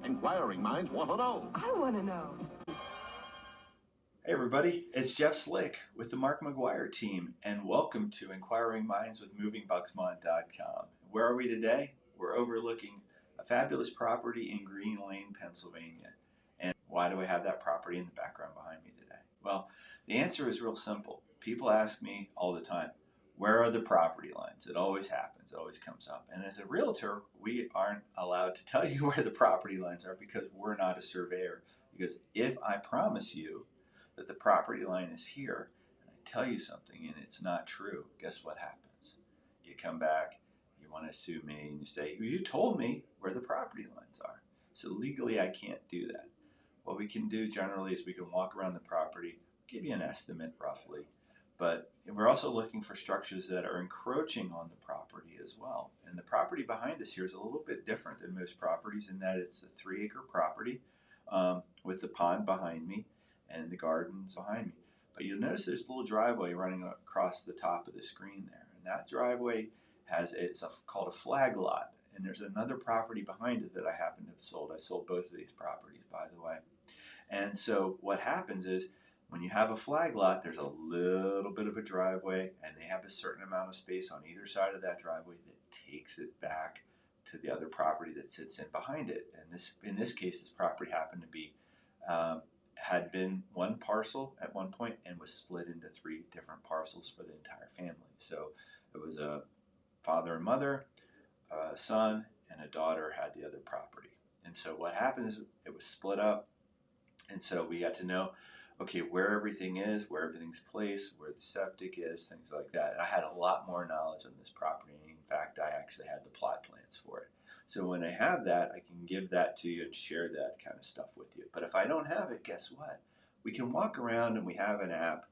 Inquiring minds want to know. I want to know. Hey everybody, it's Geoff Slick with the Mark McGuire Team, and welcome to Inquiring Minds with MovingBucksMont.com. Where are we today? We're overlooking a fabulous property in Green Lane, Pennsylvania. And why do I have that property in the background behind me today? Well, the answer is real simple. People ask me all the time, where are the property lines? It always happens, it always comes up. And as a realtor, we aren't allowed to tell you where the property lines are because we're not a surveyor. Because if I promise you that the property line is here, and I tell you something and it's not true, guess what happens? You come back, you want to sue me, and you say, well, you told me where the property lines are. So legally I can't do that. What we can do generally is we can walk around the property, give you an estimate roughly, but we're also looking for structures that are encroaching on the property as well. And the property behind us here is a little bit different than most properties in that it's a 3-acre property with the pond behind me and the gardens behind me. But you'll notice there's a little driveway running across the top of the screen there. And that driveway it's called a flag lot. And there's another property behind it that I happen to have sold. I sold both of these properties, by the way. And so what happens is when you have a flag lot, there's a little bit of a driveway, and they have a certain amount of space on either side of that driveway that takes it back to the other property that sits in behind it. And in this case, this property happened to be had been one parcel at one point and was split into 3 different parcels for the entire family. So it was a father and mother, a son, and a daughter had the other property. And so what happened is it was split up, and so we got to know, okay, where everything is, where everything's placed, where the septic is, things like that. And I had a lot more knowledge on this property. In fact, I actually had the plot plans for it. So when I have that, I can give that to you and share that kind of stuff with you. But if I don't have it, guess what? We can walk around, and we have an app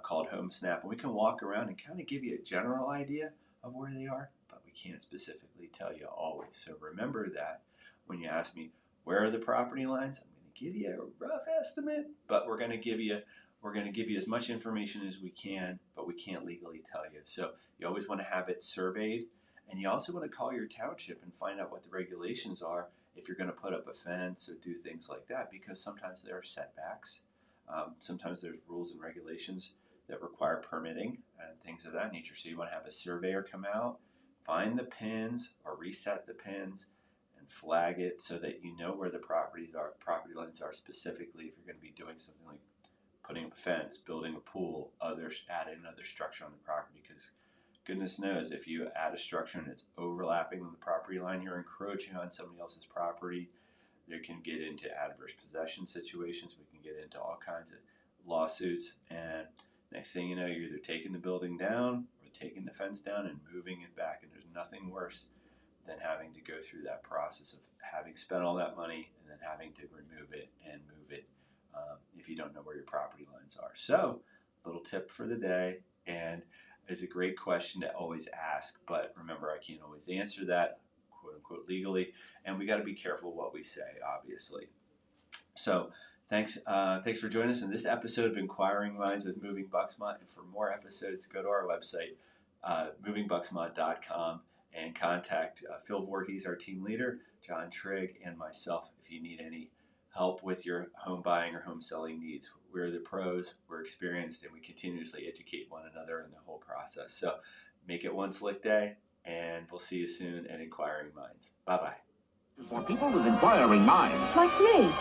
called HomeSnap, and we can walk around and kind of give you a general idea of where they are, but we can't specifically tell you always. So remember that when you ask me, where are the property lines? I'm going to give you a rough estimate, but we're going to give you as much information as we can, but we can't legally tell you. So you always want to have it surveyed. And you also want to call your township and find out what the regulations are if you're going to put up a fence or do things like that, because sometimes there are setbacks. Sometimes there's rules and regulations that require permitting and things of that nature. So you want to have a surveyor come out, find the pins or reset the pins, and flag it so that you know where the property lines are specifically if you're going to be doing something like putting up a fence, building a pool, adding another structure on the property, because goodness knows, if you add a structure and it's overlapping the property line, you're encroaching on somebody else's property. They can get into adverse possession situations. We can get into all kinds of lawsuits. And next thing you know, you're either taking the building down or taking the fence down and moving it back. And there's nothing worse than having to go through that process of having spent all that money and then having to remove it and move it if you don't know where your property lines are. So, little tip for the day. And it's a great question to always ask, but remember, I can't always answer that, quote unquote, legally, and we got to be careful what we say, obviously. So thanks for joining us in this episode of Inquiring Minds with Moving Bucksmont. And for more episodes, go to our website, MovingBucksmont.com, and contact Phil Voorhees, our team leader, John Trigg, and myself if you need any help with your home buying or home selling needs. We're the pros, we're experienced, and we continuously educate one another in the whole process. So make it one slick day, and we'll see you soon at Inquiring Minds. Bye-bye. For people with inquiring minds. Like me.